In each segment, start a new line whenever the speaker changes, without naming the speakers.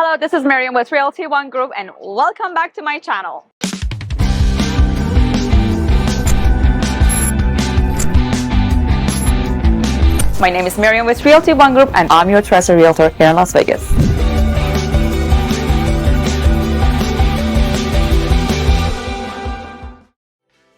Hello, this is Maryam with Realty ONE Group and welcome back to my channel. My name is Maryam with Realty ONE Group and I'm your trusted realtor here in Las Vegas.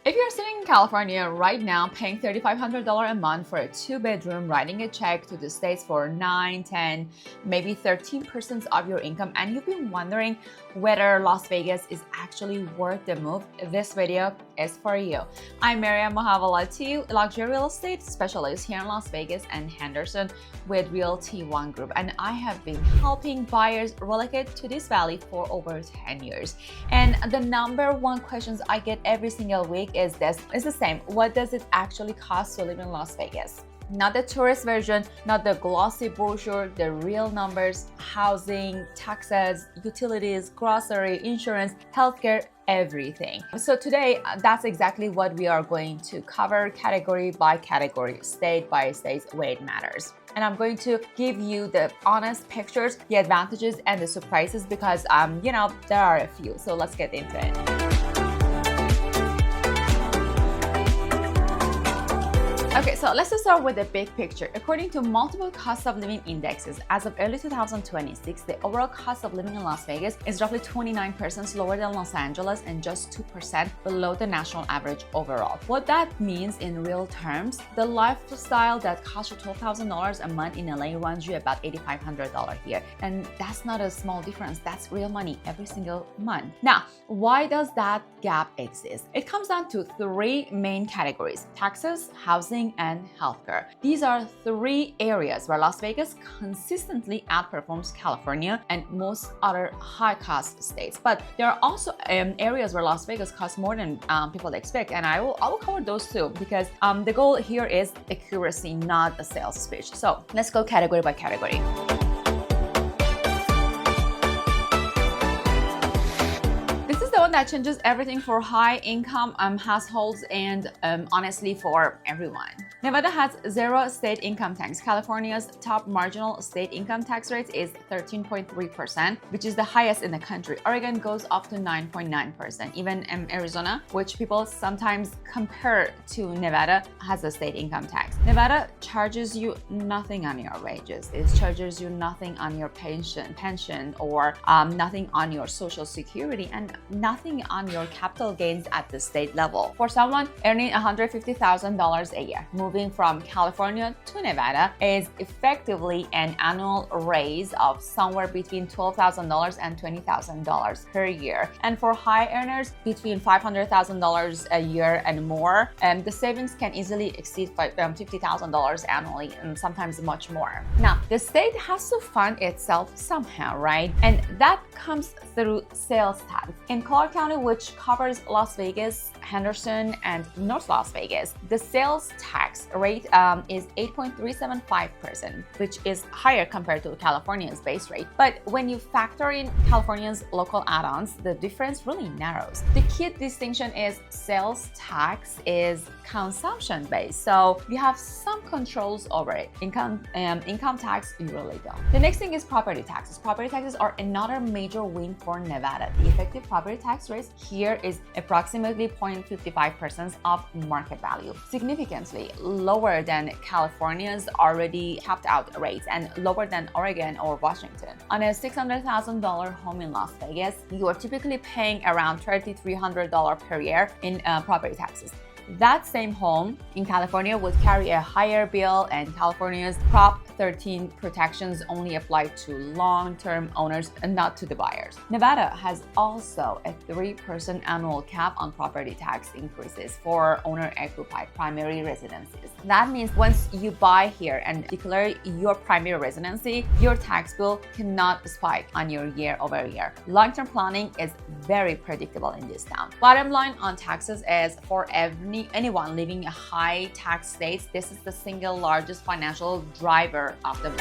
If you're sitting in California right now paying $3,500 a month for a 2-bedroom, writing a check to the States for 9, 10, maybe 13% of your income, and you've been wondering whether Las Vegas is actually worth the move, this video is for you. I'm Maryam Mohavvelaty, luxury real estate specialist here in Las Vegas and Henderson with Realty ONE Group, and I have been helping buyers relocate to this valley for over 10 years. And the number one questions I get every single week is this. It's the same. What does it actually cost to live in Las Vegas? Not the tourist version, not the glossy brochure, the real numbers, housing, taxes, utilities, grocery, insurance, healthcare, everything. So today, that's exactly what we are going to cover category by category, state by state, where it matters. And I'm going to give you the honest pictures, the advantages and the surprises because, there are a few. So let's get into it. Okay, so let's just start with the big picture. According to multiple cost of living indexes, as of early 2026, the overall cost of living in Las Vegas is roughly 29% lower than Los Angeles and just 2% below the national average overall. What that means in real terms, the lifestyle that costs you $12,000 a month in LA runs you about $8,500 here. And that's not a small difference, that's real money every single month. Now, why does that gap exist? It comes down to three main categories: taxes, housing, and healthcare. These are three areas where Las Vegas consistently outperforms California and most other high-cost states. But there are also areas where Las Vegas costs more than people expect, and I will cover those too because the goal here is accuracy, not a sales speech. So let's go category by category. That changes everything for high income households and honestly for everyone. Nevada has 0 state income tax. California's top marginal state income tax rate is 13.3%, which is the highest in the country. Oregon goes up to 9.9%. Even Arizona, which people sometimes compare to Nevada, has a state income tax. Nevada charges you nothing on your wages. It charges you nothing on your pension or nothing on your social security and nothing on your capital gains at the state level. For someone earning $150,000 a year, moving from California to Nevada is effectively an annual raise of somewhere between $12,000 and $20,000 per year. And for high earners, between $500,000 a year and more, the savings can easily exceed $50,000 annually and sometimes much more. Now, the state has to fund itself somehow, right? And that comes through sales tax. In Clark County, which covers Las Vegas, Henderson, and North Las Vegas, the sales tax rate is 8.375%, which is higher compared to California's base rate. But when you factor in California's local add-ons, the difference really narrows. The key distinction is sales tax is consumption-based, so you have some controls over it. Income tax, you really don't. The next thing is property taxes. Property taxes are another major win for Nevada. The effective property tax rate here is approximately 0.55% of market value, significantly lower than California's already capped out rates and lower than Oregon or Washington. On a $600,000 home in Las Vegas, you are typically paying around $3,300 per year in property taxes. That same home in California would carry a higher bill, and California's Prop 13 protections only apply to long-term owners and not to the buyers. Nevada has also a 3% annual cap on property tax increases for owner-occupied primary residences. That means once you buy here and declare your primary residency, your tax bill cannot spike on your year-over-year. Long-term planning is very predictable in this town. Bottom line on taxes is for anyone living in high tax states, this is the single largest financial driver of the move.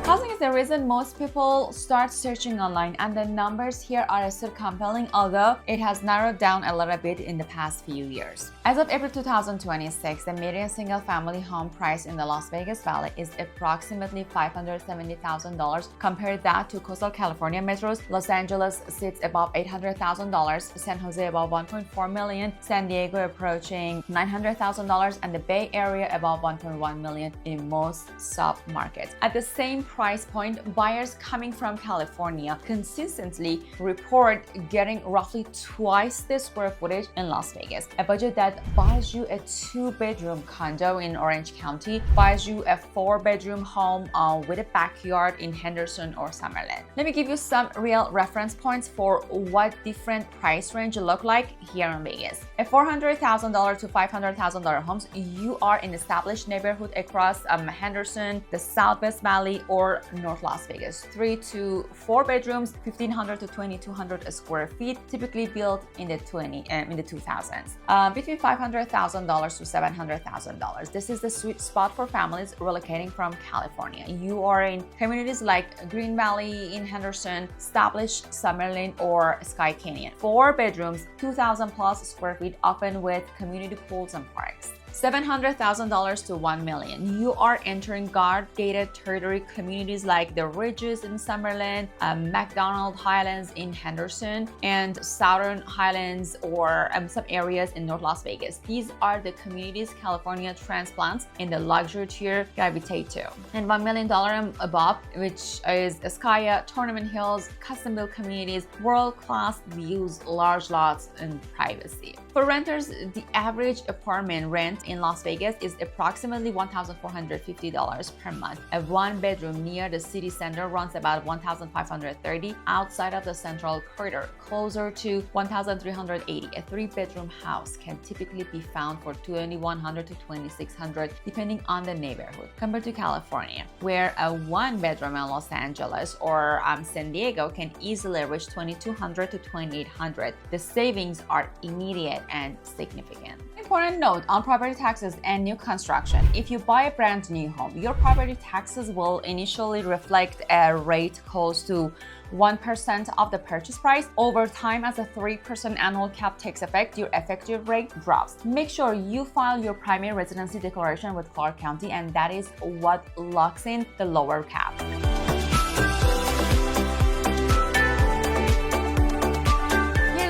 Housing is a reason most people start searching online, and the numbers here are still compelling, although it has narrowed down a little bit in the past few years. As of April 2026, the median single-family home price in the Las Vegas Valley is approximately $570,000. Compare that to coastal California metros. Los Angeles sits above $800,000, San Jose above $1.4 million, San Diego approaching $900,000, and the Bay Area above $1.1 million in most sub-markets. At the same price point, buyers coming from California consistently report getting roughly twice the square footage in Las Vegas. A budget that buys you a 2-bedroom condo in Orange County buys you a 4-bedroom home with a backyard in Henderson or Summerlin. Let me give you some real reference points for what different price range look like here in Vegas. A $400,000 to $500,000 homes, you are in established neighborhood across Henderson, the Southwest Valley, or North Las Vegas. 3 to 4 bedrooms, 1,500 to 2,200 square feet, typically built in the 2000s. Between $500,000 to $700,000. This is the sweet spot for families relocating from California. You are in communities like Green Valley in Henderson, established Summerlin, or Sky Canyon. 4 bedrooms, 2,000 plus square feet, often with community pools and parks. $700,000 to $1 million. You are entering guard-gated territory communities like the Ridges in Summerlin, McDonald Highlands in Henderson, and Southern Highlands, or some areas in North Las Vegas. These are the communities California transplants in the luxury tier gravitate to. And $1 million above, which is Escaya, Tournament Hills, custom-built communities, world-class views, large lots, and privacy. For renters, the average apartment rent in Las Vegas is approximately $1,450 per month. A 1-bedroom near the city center runs about $1,530. Outside of the central corridor, closer to $1,380. A 3-bedroom house can typically be found for $2,100 to $2,600 depending on the neighborhood, compared to California, where a 1-bedroom in Los Angeles or San Diego can easily reach $2,200 to $2,800. The savings are immediate and significant. Important note on property taxes and new construction. If you buy a brand new home, your property taxes will initially reflect a rate close to 1% of the purchase price. Over time, as a 3% annual cap takes effect, your effective rate drops. Make sure you file your primary residency declaration with Clark County, and that is what locks in the lower cap.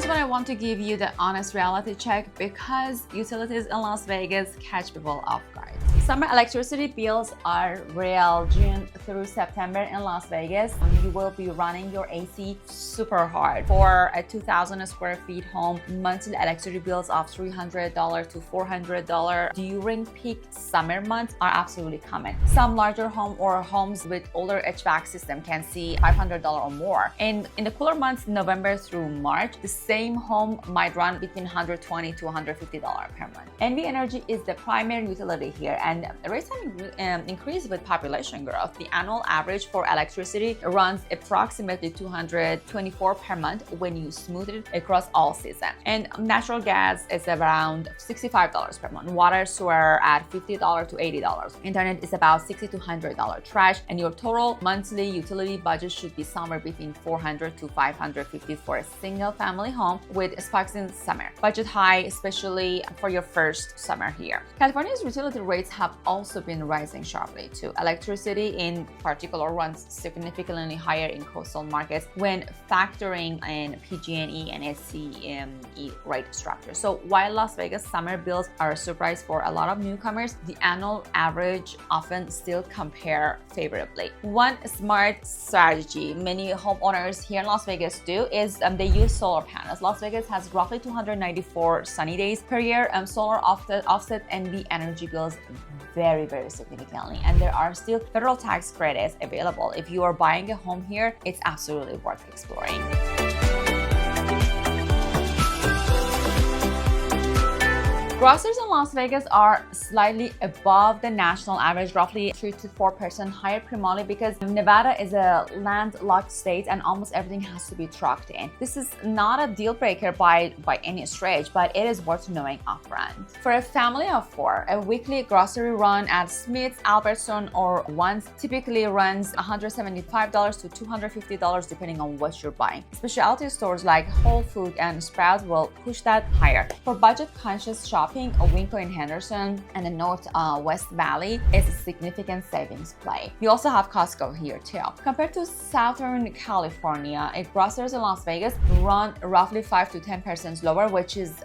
I want to give you the honest reality check because utilities in Las Vegas catch people off guard. Summer electricity bills are real. June through September in Las Vegas, you will be running your AC super hard. For a 2,000 square feet home, monthly electricity bills of $300 to $400 during peak summer months are absolutely common. Some larger homes with older HVAC system can see $500 or more. And in the cooler months, November through March, the same home might run between $120 to $150 per month. NV Energy is the primary utility here, and rates have increased with population growth. The annual average for electricity runs approximately $224 per month when you smooth it across all seasons. And natural gas is around $65 per month. Water, sewer at $50 to $80. Internet is about $60 to $100. Trash, and your total monthly utility budget should be somewhere between $400 to $550 for a single family home with spikes in summer. Budget high, especially for your first summer here. California's utility rates have also been rising sharply too. Electricity in particular runs significantly higher in coastal markets when factoring in PG&E and SCE rate structure. So while Las Vegas summer bills are a surprise for a lot of newcomers, the annual average often still compare favorably. One smart strategy many homeowners here in Las Vegas do is they use solar panels. Las Vegas has roughly 294 sunny days per year. Solar offset NV energy bills very significantly, and there are still federal tax credits available. If you are buying a home here, it's absolutely worth exploring. Groceries in Las Vegas are slightly above the national average, roughly 3 to 4% higher, primarily because Nevada is a landlocked state and almost everything has to be trucked in. This is not a deal breaker by any stretch, but it is worth knowing upfront. For a family of 4, a weekly grocery run at Smith's, Albertson, or Once typically runs $175 to $250 depending on what you're buying. Specialty stores like Whole Foods and Sprouts will push that higher. For budget-conscious shopping, a Winco in Henderson and the Northwest Valley is a significant savings play. You also have Costco here too. Compared to Southern California, groceries in Las Vegas run roughly 5 to 10% lower, which is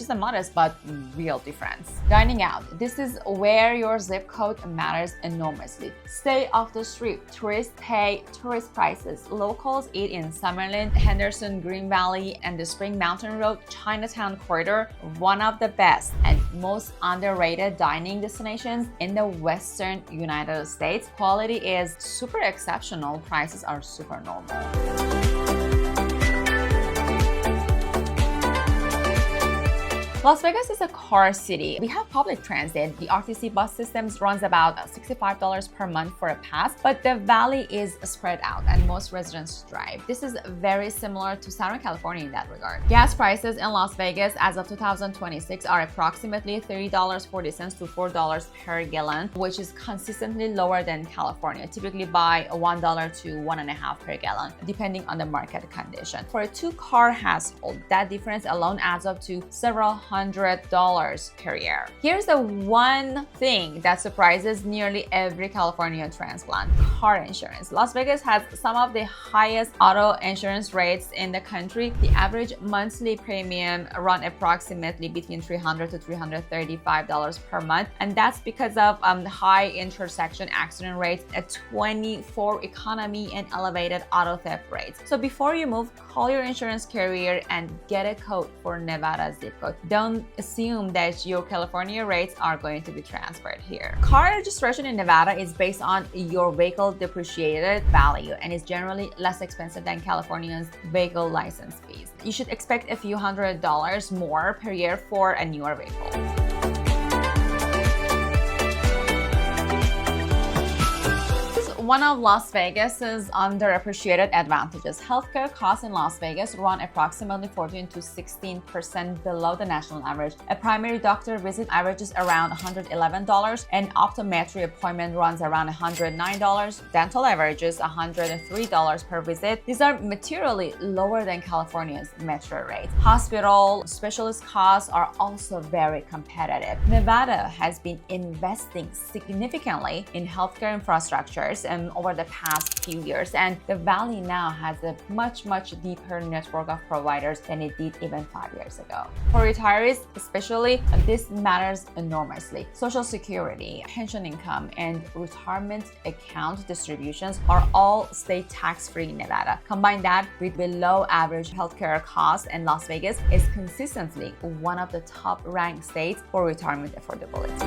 a modest but real difference. Dining out. This is where your zip code matters enormously. Stay off the street. Tourists pay tourist prices. Locals eat in Summerlin, Henderson, Green Valley, and the Spring Mountain Road Chinatown corridor, one of the best and most underrated dining destinations in the Western United States. Quality is super exceptional. Prices are super normal. Las Vegas is a car city. We have public transit. The RTC bus systems runs about $65 per month for a pass, but the valley is spread out and most residents drive. This is very similar to Southern California in that regard. Gas prices in Las Vegas as of 2026 are approximately $3.40 to $4 per gallon, which is consistently lower than California, typically by $1 to $1.50 per gallon, depending on the market condition. For a 2-car household, that difference alone adds up to several $100 per year. Here's the one thing that surprises nearly every California transplant: car insurance. Las Vegas has some of the highest auto insurance rates in the country. The average monthly premium run approximately between $300 to $335 per month, and that's because of high intersection accident rates, a 24 economy, and elevated auto theft rates. So before you move, call your insurance carrier and get a quote for Nevada zip code. Don't assume that your California rates are going to be transferred here. Car registration in Nevada is based on your vehicle depreciated value and is generally less expensive than California's vehicle license fees. You should expect a few $100s more per year for a newer vehicle. One of Las Vegas's underappreciated advantages. Healthcare costs in Las Vegas run approximately 14 to 16% below the national average. A primary doctor visit averages around $111. An optometry appointment runs around $109. Dental averages $103 per visit. These are materially lower than California's metro rates. Hospital specialist costs are also very competitive. Nevada has been investing significantly in healthcare infrastructures over the past few years, and the valley now has a much deeper network of providers than it did even 5 years ago. For retirees especially, this matters enormously. Social Security, pension income, and retirement account distributions are all state tax-free in Nevada. Combine that with below average healthcare costs, and Las Vegas is consistently one of the top-ranked states for retirement affordability.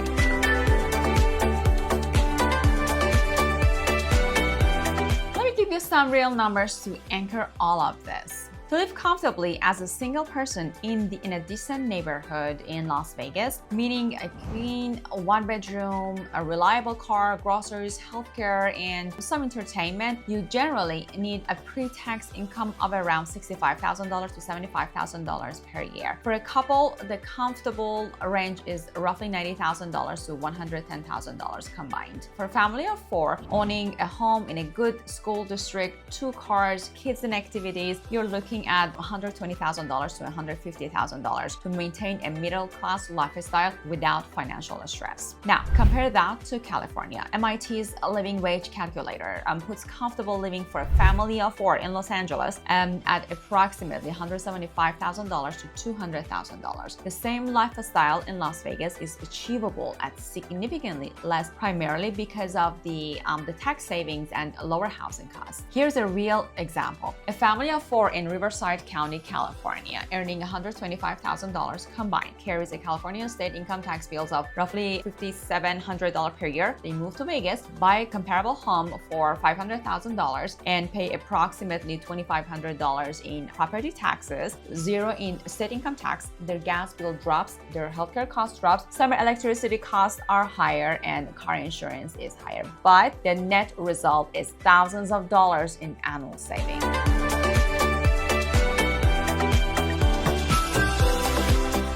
Give you some real numbers to anchor all of this. To live comfortably as a single person in a decent neighborhood in Las Vegas, meaning a clean 1-bedroom, a reliable car, groceries, healthcare, and some entertainment, you generally need a pre-tax income of around $65,000 to $75,000 per year. For a couple, the comfortable range is roughly $90,000 to $110,000 combined. For a family of 4, owning a home in a good school district, 2 cars, kids and activities, you're looking at $120,000 to $150,000 to maintain a middle-class lifestyle without financial stress. Now, compare that to California. MIT's living wage calculator puts comfortable living for a family of 4 in Los Angeles at approximately $175,000 to $200,000. The same lifestyle in Las Vegas is achievable at significantly less, primarily because of the tax savings and lower housing costs. Here's a real example. A family of 4 in River Riverside County, California, earning $125,000 combined, carries a California state income tax bill of roughly $5,700 per year. They move to Vegas, buy a comparable home for $500,000 and pay approximately $2,500 in property taxes, zero in state income tax. Their gas bill drops, their healthcare cost drops, summer electricity costs are higher, and car insurance is higher. But the net result is thousands of dollars in annual savings.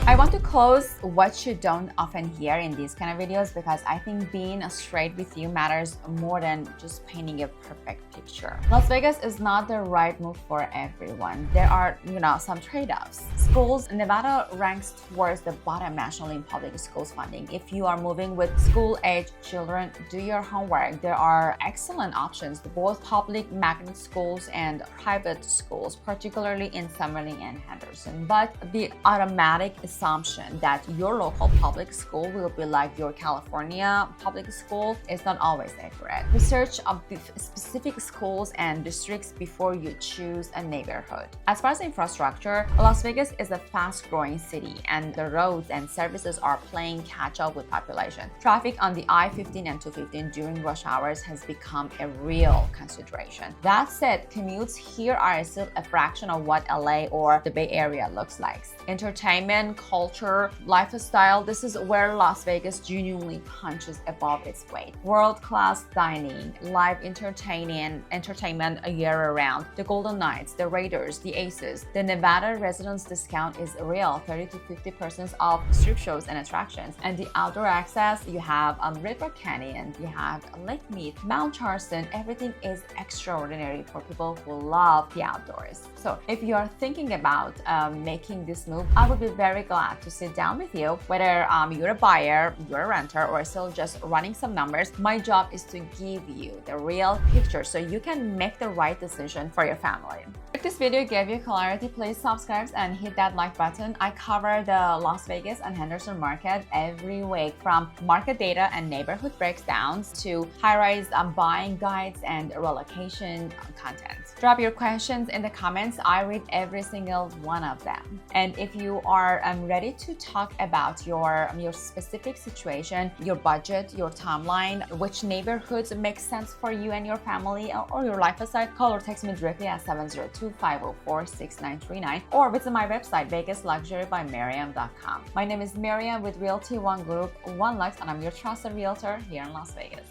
I want to close what you don't often hear in these kind of videos, because I think being straight with you matters more than just painting a perfect picture. Las Vegas is not the right move for everyone. There are, some trade-offs. Schools, Nevada ranks towards the bottom nationally in public schools funding. If you are moving with school-age children, do your homework. There are excellent options, both public magnet schools and private schools, particularly in Summerlin and Henderson. But the automatic assumption that your local public school will be like your California public school is not always accurate. Research of specific schools and districts before you choose a neighborhood. As far as infrastructure, Las Vegas is a fast-growing city, and the roads and services are playing catch-up with population. Traffic on the I-15 and 215 during rush hours has become a real consideration. That said, commutes here are still a fraction of what LA or the Bay Area looks like. Entertainment, culture, lifestyle, this is where Las Vegas genuinely punches above its weight. World-class dining, live entertainment year-round, the Golden Knights, the Raiders, the Aces. The Nevada residence discount is real, 30 to 50% off strip shows and attractions. And the outdoor access, you have Red Rock Canyon, you have Lake Mead, Mount Charleston. Everything is extraordinary for people who love the outdoors. So if you are thinking about making this move, I would be very glad to sit down with you. Whether you're a buyer, you're a renter, or still just running some numbers, my job is to give you the real picture so you can make the right decision for your family. If this video gave you clarity, please subscribe and hit that like button. I cover the Las Vegas and Henderson market every week, from market data and neighborhood breakdowns to high-rise buying guides and relocation content. Drop your questions in the comments. I read every single one of them. And if you are ready to talk about your specific situation, your budget, your timeline, which neighborhoods make sense for you and your family or your lifestyle, call or text me directly at 702-504-6939 or visit my website, vegasluxurybymaryam.com. My name is Maryam with Realty ONE Group, One Lux, and I'm your trusted realtor here in Las Vegas.